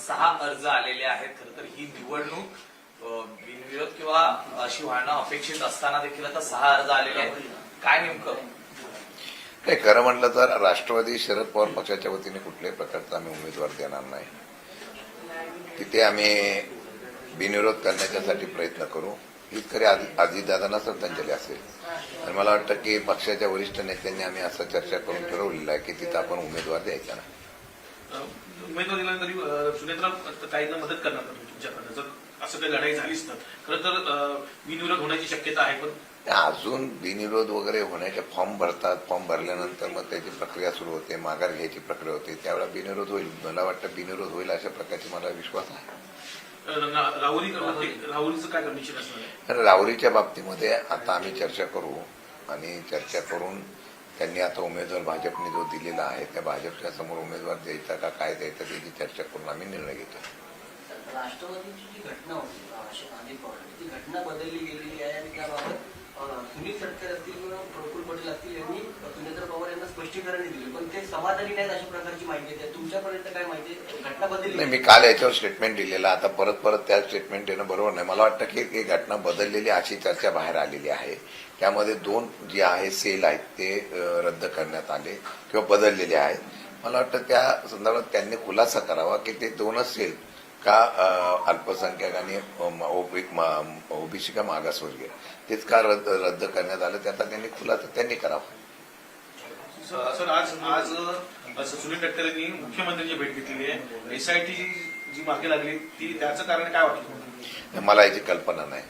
6 अर्ज आलेले आहेत. खरं तर ही निवडणूक बिनविरोध किंवा अशी व्हायला अपेक्षित असताना देखील आता 6 अर्ज आलेले आहेत. काय नेमकं नाही, खरं म्हटलं तर राष्ट्रवादी शरद पवार पक्षाच्या वतीने कुठल्याही प्रकारचा आम्ही उमेदवार देणार नाही. तिथे आम्ही बिनविरोध करण्याच्यासाठी प्रयत्न करू. हीच खरी अजितदादांना श्रद्धांजली असेल. आणि मला वाटतं की पक्षाच्या वरिष्ठ नेत्यांनी आम्ही असं चर्चा करून ठरवलेलं आहे की तिथं आपण उमेदवार द्यायचा नाही. उमेदवार दिल्यानंतर सुनेत्रा ताईंना मदत करणार का तुमच्याकडनं जर असं काही लढाई झालीच तर? खरं तर बिनविरोध होण्याची शक्यता आहे, पण अजून बिनविरोध वगैरे होण्याचे फॉर्म भरतात. फॉर्म भरल्यानंतर मग त्याची प्रक्रिया सुरू होते, माघार घ्यायची प्रक्रिया होते. त्यावेळेला बिनविरोध होईल. मला वाटतं बिनविरोध होईल अशा प्रकारची मला विश्वास आहे. राहुरीचं काय कंडिशन असणार आहे? राहुरीच्या बाबतीमध्ये आता आम्ही चर्चा करू आणि चर्चा करून त्यांनी आता उमेदवार भाजपने जो दिलेला आहे त्या भाजपच्या समोर उमेदवार द्यायचा का काय द्यायचा त्याची चर्चा करून आम्ही निर्णय घेतो. राष्ट्रवादीची जी घटना होती अजित पवार ती घटना बदलली गेलेली आहे आणि त्याबाबत सुनील तटकरे असतील किंवा प्रफुल्ल पटेल असतील यांनी सुनेत्रा पवार यांना स्पष्टीकरण दिले, पण ते समाधानी नाहीत अशा प्रकारची माहिती आहे. तुमच्यापर्यंत काय माहिती आहे? घटना बदलली नाही, मी काल याच्यावर स्टेटमेंट दिलेलं. आता परत त्या स्टेटमेंट देणं बरोबर नाही. मला वाटतं की ही घटना बदललेली अशी चर्चा बाहेर आलेली आहे. त्यामध्ये 2 जे आहे सेल आहेत ते रद्द करण्यात आले किंवा बदललेले आहेत. मला वाटतं त्या संदर्भात त्यांनी खुलासा करावा की ते 2च सेल का अल्पसंख्याक आणि ओबीसी का मागासवर्गीय तेच का रद्द करण्यात आलं त्याचा त्यांनी खुलासा त्यांनी करावा. सर आज सुनील तटकरेंनी मुख्यमंत्र्यांची भेट घेतलेली आहे. एसआयटी जी मागे लागली ती त्याचं कारण काय वाटतं? मला याची कल्पना नाही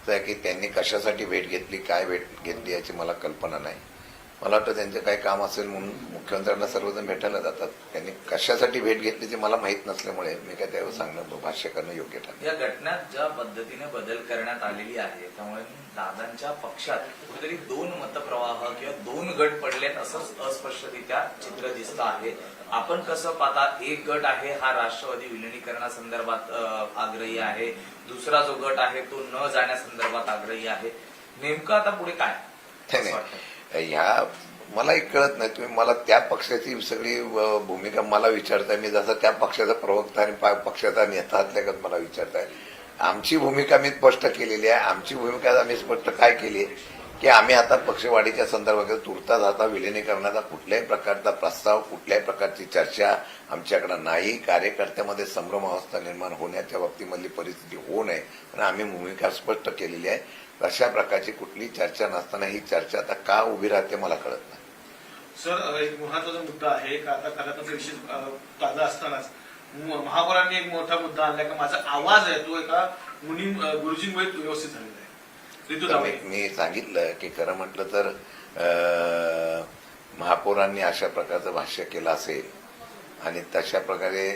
तर की त्यांनी कशासाठी भेट घेतली, काय भेट घेतली याची मला कल्पना नाही. मला वाटतं त्यांचं काही काम असेल म्हणून मुख्यमंत्र्यांना सर्वजण भेटायला जातात. त्यांनी कशासाठी भेट घेतली ते मला माहीत नसल्यामुळे मी काय त्यावर सांगणं भाष्य करणं योग्य ठरलं. या घटनेत ज्या पद्धतीने बदल करण्यात आलेली आहे त्यामुळे दादांच्या पक्षात कुठेतरी 2 मतप्रवाह किंवा 2 गट पडलेत असं अस्पष्टरित्या चित्र दिसतं आहे. आपण कसं पाहता? एक गट आहे हा राष्ट्रवादी विलिनीकरणासंदर्भात आग्रही आहे, दुसरा जो गट आहे तो न जाण्यासंदर्भात आग्रही आहे. नेमकं आता पुढे काय? ह्या मलाही कळत नाही. तुम्ही मला त्या पक्षाची सगळी भूमिका मला विचारताय. मी जसं त्या पक्षाचा प्रवक्ता आणि पक्षाचा नेता असल्यागत मला विचारताय. आमची भूमिका मी स्पष्ट केलेली आहे. आमची भूमिका आम्ही स्पष्ट काय केली की आम्ही आता पक्षवाढीच्या संदर्भात तुर्तास आता विलिनीकरणाचा कुठल्याही प्रकारचा प्रस्ताव, कुठल्याही प्रकारची चर्चा आमच्याकडे नाही. कार्यकर्त्यामध्ये संभ्रमावस्था निर्माण होण्याच्या बाबतीमधली परिस्थिती होऊ नये आणि आम्ही भूमिका स्पष्ट केलेली आहे. अशा प्रकारची कुठली चर्चा नसताना ही चर्चा आता का उभी राहते मला कळत नाही. सर, एक महत्वाचा मुद्दा आहे का आता खरं विषय ताजा असतानाच महापौरांनी एक मोठा मुद्दा आणला का माझा आवाज आहे तो एका गुरुजींमुळे व्यवस्थित झालेला आहे. मी सांगितलं की खरं म्हटलं तर महापौरांनी अशा प्रकारचं भाष्य केलं असेल आणि तशा प्रकारे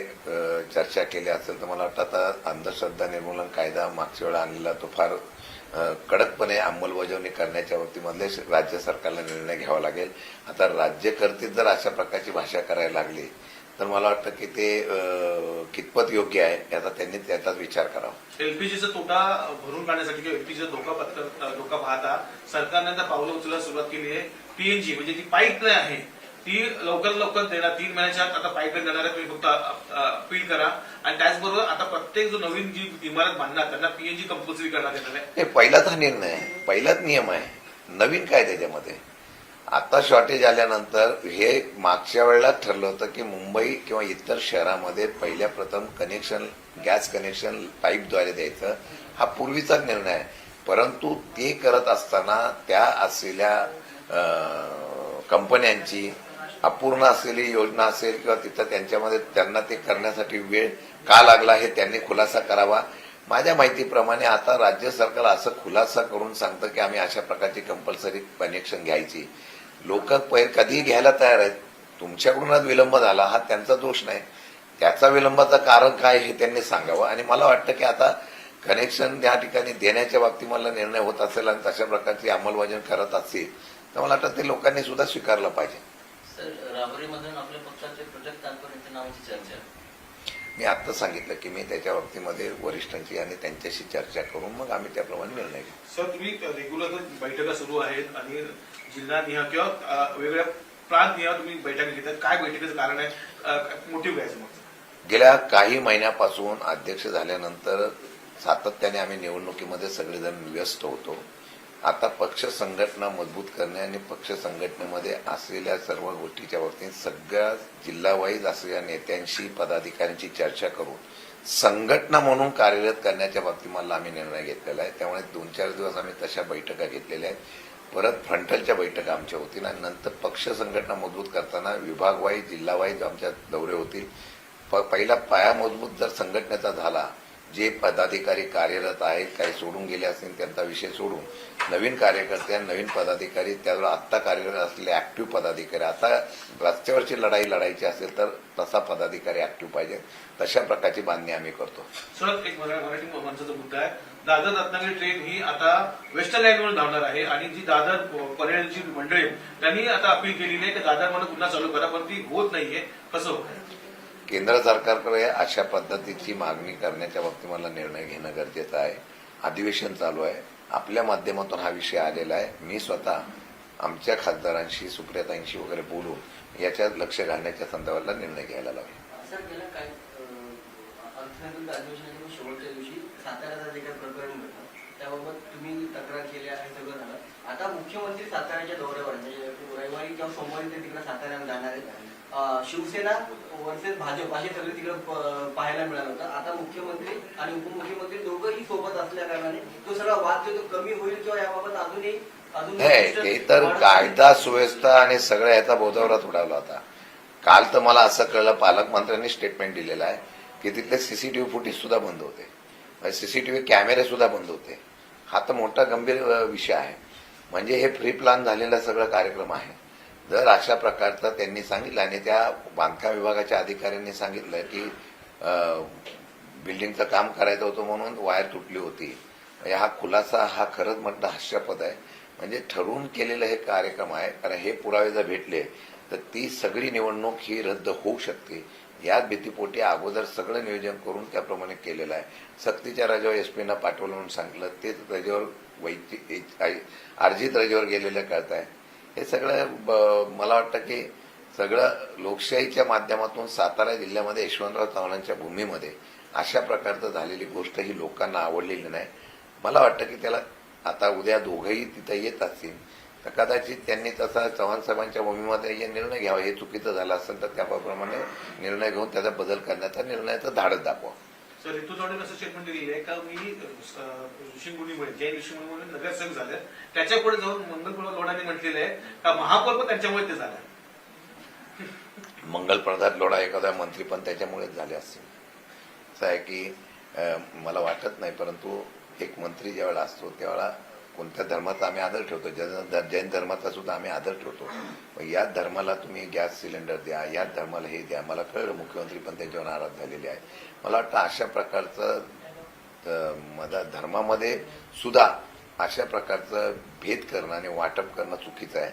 चर्चा केली असेल तर मला वाटतं आता अंधश्रद्धा निर्मूलन कायदा मागच्या वेळा आणलेला तो फार कडकपणे अंमलबजावणी करण्याच्या बाबतीमधले राज्य सरकारला निर्णय घ्यावा लागेल. आता राज्यकर्ते जर अशा प्रकारची भाषा करायला लागली तर मला वाटतं की ते कितपत योग्य आहे याचा त्यांनी त्याचाच विचार करावा. एलपीजीचा तोटा भरून काढण्यासाठी किंवा एलपीजीचा धोका पाहता सरकारने आता पावलं उचलायला सुरुवात केली आहे. पीएनजी म्हणजे जी पाईपलाईन आहे ती लवकर देणार. 3 महिन्याच्या आत आता पाईपलाईन देणार आहे. तुम्ही फक्त अपील करा. आणि त्याचबरोबर आता प्रत्येक जो नवीन जी इमारत बांधणार त्यांना पीएनजी कंपल्सरी करण्यात येणार आहे. हे पहिलाच हा निर्णय आहे, पहिलाच नियम आहे. नवीन काय त्याच्यामध्ये? आता शॉर्टेज आल्यानंतर हे मागच्या वेळेला ठरलं होतं की मुंबई किंवा इतर शहरामध्ये पहिल्या प्रथम कनेक्शन गॅस कनेक्शन पाईपद्वारे द्यायचं हा पूर्वीचाच निर्णय आहे. परंतु ते करत असताना त्या असलेल्या कंपन्यांची अपूर्ण असलेली योजना असेल किंवा तिथं त्यांच्यामध्ये त्यांना ते करण्यासाठी वेळ का लागला हे त्यांनी खुलासा करावा. माझ्या माहितीप्रमाणे आता राज्य सरकार असं खुलासा करून सांगतं की आम्ही अशा प्रकारची कंपल्सरी कनेक्शन घ्यायची. लोक कधीही घ्यायला तयार आहेत. तुमच्याकडूनच विलंब झाला हा त्यांचा दोष नाही. त्याचा विलंबाचं कारण काय हे त्यांनी सांगावं. आणि मला वाटतं की आता कनेक्शन त्या ठिकाणी देण्याच्या बाबतीमध्ये निर्णय होत असेल आणि तशा प्रकारची अंमलबजावणी करत असतील तर मला वाटतं ते लोकांनी सुद्धा स्वीकारलं पाहिजे. सर, राहुरीमधून आपल्या पक्षाचे प्रोजेक्ट तात्पर्य नावाची चर्चा मी आता सांगितलं की मी त्याच्या बाबतीमध्ये वरिष्ठांची आणि त्यांच्याशी चर्चा करून मग आम्ही त्याप्रमाणे निर्णय घेऊ. सर, तुम्ही रेग्युलर बैठका सुरू आहेत आणि जिल्हानिहाय किंवा वेगवेगळ्या प्रांतनिहाय तुम्ही बैठका घेतात. काय बैठकीचं कारण आहे? मोटिव्ह घ्यायचं मग गेल्या काही महिन्यापासून अध्यक्ष झाल्यानंतर सातत्याने आम्ही निवडणुकीमध्ये सगळेजण व्यस्त होतो. आता पक्ष संघटना मजबूत करणे आणि पक्ष संघटनेमध्ये असलेल्या सर्व गोष्टीच्या बाबतीत सगळ्या जिल्हावाईज असलेल्या नेत्यांशी पदाधिकाऱ्यांची चर्चा करून संघटना म्हणून कार्यरत करण्याच्या बाबतीत मला आम्ही निर्णय घेतलेला आहे. त्यामुळे 2-4 दिवस आम्ही तशा बैठका घेतलेल्या आहेत. परत फ्रंटलच्या बैठका आमच्या होतील आणि नंतर पक्ष संघटना मजबूत करताना विभागवाईज जिल्हावाईज आमच्या दौरे होतील. पहिला पाया मजबूत जर संघटनेचा झाला, जे पदाधिकारी कार्यरत आहेत काही सोडून गेले असतील त्यांचा विषय सोडून नवीन कार्यकर्ते आणि नवीन पदाधिकारी, त्यावर आत्ता कार्यरत असलेले ऍक्टिव्ह पदाधिकारी, आता रस्त्यावरची लढाई लढायची असेल तर तसा पदाधिकारी ऍक्टिव्ह पाहिजे, तशा प्रकारची बांधणी आम्ही करतो. सर, एक मराठी माणसाचा मुद्दा आहे. दादर रत्नागिरी ट्रेन ही आता वेस्टर्न लाईनवर धावणार आहे आणि जी दादर परेलची मंडळी त्यांनी आता अपील केलेली आहे की दादरमध्ये पुन्हा चालू करा, पण ती होत नाहीये. कसं होतं? केंद्र सरकारकडे अशा पद्धतीची मागणी करण्याच्या बाबतीत मला निर्णय घेणं गरजेचं आहे. अधिवेशन चालू आहे, आपल्या माध्यमातून हा विषय आलेला आहे. मी स्वतः आमच्या खासदारांशी, सुप्रियाताईंशी वगैरे बोलून याच्यात लक्ष घालण्याच्या संदर्भातला निर्णय घ्यायला लागेल. सर, गेल्या काय अर्थसंकल्प अधिवेशनाच्या शेवटच्या दिवशी साताऱ्याचा जे काही प्रकरण घडलं त्याबाबत तुम्ही तक्रार केल्या हे सगळं झालं. आता मुख्यमंत्री साताऱ्याच्या दौऱ्यावर म्हणजे रविवारी किंवा सोमवारी ते तिकडे साताऱ्याला जाणार आहेत. शिवसेना वर्सेस भाजप असे सगळे तिकडे पाहायला मिळालं होतं. आता मुख्यमंत्री आणि उपमुख्यमंत्री दोघंही सोबत असल्या कारणाने तो सगळा वाद जो तो कमी होईल किंवा याबाबत अजून नाही, ते तर कायदा सुव्यवस्था आणि सगळ्या ह्याचा बोधावराच उडावला होता. काल तर मला असं कळलं, पालकमंत्र्यांनी स्टेटमेंट दिलेलं आहे की तिथले सीसीटीव्ही फुटेज सुद्धा बंद होते, सीसीटीव्ही कॅमेरे सुद्धा बंद होते. हा तर मोठा गंभीर विषय आहे. म्हणजे हे प्री प्लॅन झालेला सगळं कार्यक्रम आहे. जर अशा प्रकारचं त्यांनी सांगितलं आणि त्या बांधकाम विभागाच्या अधिकाऱ्यांनी सांगितलं की बिल्डिंगचं काम करायचं होतं म्हणून वायर तुटली होती, म्हणजे हा खुलासा हा खरंच म्हटलं हास्यास्पद आहे. म्हणजे ठरवून केलेलं हे कार्यक्रम आहे. कारण हे पुरावे जर भेटले तर ती सगळी निवडणूक ही रद्द होऊ शकते. याच भीतीपोटी अगोदर सगळं नियोजन करून त्याप्रमाणे केलेलं आहे. सक्तीच्या रजेवर एसपीना पाठवलं म्हणून सांगितलं, तेच रजेवर अर्जित रजेवर गेलेलं कळत आहे. हे सगळं मला वाटतं की सगळं लोकशाहीच्या माध्यमातून सातारा जिल्ह्यामध्ये यशवंतराव चव्हाणांच्या भूमीमध्ये अशा प्रकारचं झालेली गोष्ट ही लोकांना आवडलेली नाही. मला वाटतं की त्याला आता उद्या दोघंही तिथं येत असतील तर कदाचित त्यांनी तसा चव्हाण साहेबांच्या भूमीमध्ये हे निर्णय घ्यावा. हे चुकीचं झालं असेल तर त्याप्रमाणे निर्णय घेऊन त्याचा बदल करण्याचा निर्णयाचं धाडस दाखवा. सर, ऋतू चव्हाण असं स्टेटमेंट दिलेलं आहे का मी ऋषीमुनीमुळे जैन ऋषीमुनीमुळे नगरसेवक झाले, त्याच्यापुढे जाऊन मंगल लोढांनी म्हटलेलं आहे का महापौर पण त्यांच्यामुळे ते झालं. मंगलप्रधान लोढा एखादा मंत्री पण त्याच्यामुळेच झाले असतील. असं आहे की मला वाटत नाही, परंतु एक मंत्री ज्यावेळेला असतो त्यावेळेला कोणत्या धर्माचा आम्ही आदर ठेवतो, जैन धर्माचा सुद्धा आम्ही आदर ठेवतो. मग याच धर्माला तुम्ही गॅस सिलेंडर द्या, याच धर्माला हे द्या. मला कळलं मुख्यमंत्री पण त्यांच्यावर नाराज झालेले आहे. मला वाटतं अशा प्रकारचं धर्मामध्ये सुद्धा अशा प्रकारचं भेद करणं आणि वाटप करणं चुकीचं आहे.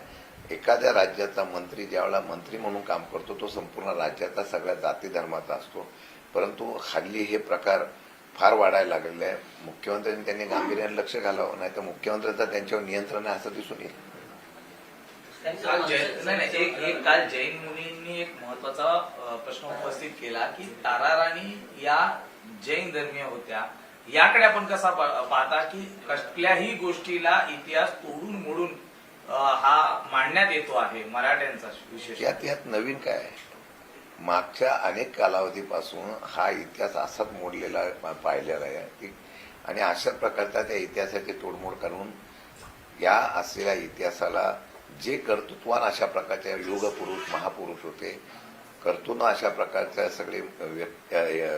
एखाद्या राज्याचा मंत्री ज्यावेळेला मंत्री म्हणून काम करतो तो संपूर्ण राज्याचा सगळ्या जाती धर्माचा असतो. परंतु हल्ली हे प्रकार फार वाढायला लागलेले आहे. मुख्यमंत्र्यांनी त्यांनी गांभीर्याने लक्ष घालावं, नाही तर मुख्यमंत्र्यांचं त्यांच्यावर नियंत्रण आहे असं दिसून येईल. काल जैन मुनींनी एक महत्वाचा प्रश्न उपस्थित केला की तारा राणी या जैन धर्मीय होत्या. याकडे आपण कसा पाहता की कसल्याही गोष्टीला इतिहास तोडून मोडून हा मांडण्यात येतो आहे मराठ्यांचा विशेष. यात नवीन काय आहे? मागच्या अनेक कालावधीपासून हा इतिहास असाच मोडलेला पाहिलेला आहे आणि अशा प्रकारचा त्या इतिहासाची तोडमोड करून या असलेल्या इतिहासाला जे कर्तृत्वान अशा प्रकारच्या युगपुरुष महापुरुष होते, कर्तृत्व अशा प्रकारच्या सगळे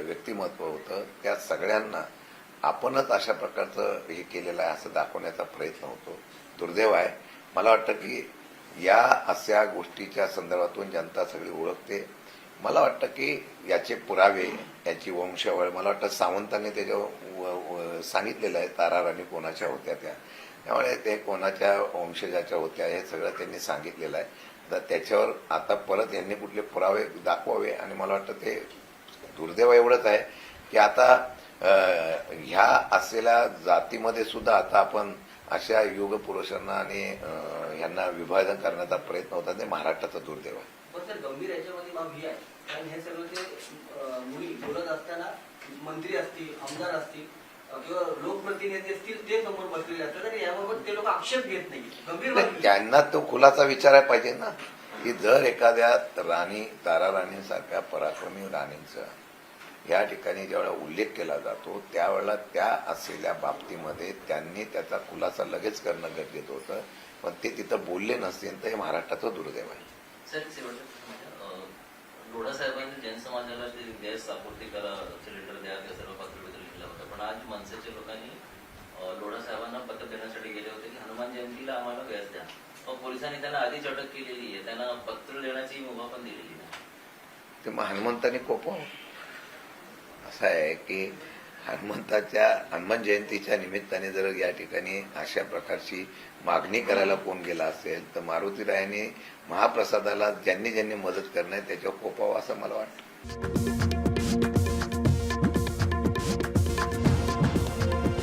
व्यक्तिमत्व होतं, त्या सगळ्यांना आपणच अशा प्रकारचं हे केलेलं आहे असं दाखवण्याचा प्रयत्न होतो. दुर्दैव आहे. मला वाटतं की या अशा गोष्टीच्या संदर्भातून जनता सगळी ओळखते. मला वाटतं की याचे पुरावे, याची वंशावळ, मला वाटतं सावंतांनी त्याच्यावर सांगितलेलं आहे तारा राणी कोणाच्या होत्या त्या, त्यामुळे ते कोणाच्या वंशजाच्या होत्या हे सगळं त्यांनी सांगितलेलं आहे. तर त्याच्यावर आता परत यांनी कुठले पुरावे दाखवावे आणि मला वाटतं ते दुर्दैव एवढंच आहे की आता ह्या असलेल्या जातीमध्ये सुद्धा आता आपण अशा युग पुरुषांना आणि यांना विभाजन करण्याचा प्रयत्न होता. ते महाराष्ट्राचा दुर्दैव आहे. सर गंभीर याच्यामध्ये बाब ही आहे, कारण हे सगळं ते मुली बोलत असताना मंत्री असतील, आमदार असतील किंवा लोकप्रतिनिधी असतील ते समोर बसलेले असतात आणि याबाबत ते लोक आक्षेप घेत नाही. गंभीर बाब ही. त्यांना तो खुलासा विचारायला पाहिजे ना की जर एखाद्या राणी तारा राणीसारख्या पराक्रमी राणींचा या ठिकाणी ज्यावेळेला उल्लेख केला जातो त्यावेळेला त्या असलेल्या बाबतीमध्ये त्यांनी त्याचा खुलासा लगेच करणं गरजेचं होतं, पण ते तिथं बोलले नसतील तर हे महाराष्ट्राचं दुर्दैव आहे. सर लोढा साहेबांनी जनसमाजाला ते गॅस आपूर्ती करा, सिलेंडर द्या, त्या सर्व पत्रपत्र लिहिलं होतं, पण आज मनसेच्या लोकांनी लोढा साहेबांना पत्र देण्यासाठी गेले होते की हनुमान जयंतीला आम्हाला गॅस द्या. मग पोलिसांनी त्यांना आधीच अटक केलेली आहे, त्यांना पत्र देण्याची मुभा पण दिलेली नाही. ते मग हनुमंताने कोपावं. असं आहे की हनुमान जयंतीच्या निमित्ताने जर या ठिकाणी अशा प्रकारची मागणी करायला कोण गेला असेल तर मारुतीरायाने महाप्रसादाला ज्यांनी ज्यांनी मदत करणं त्याच्यावर कोपावं असं मला वाटतं.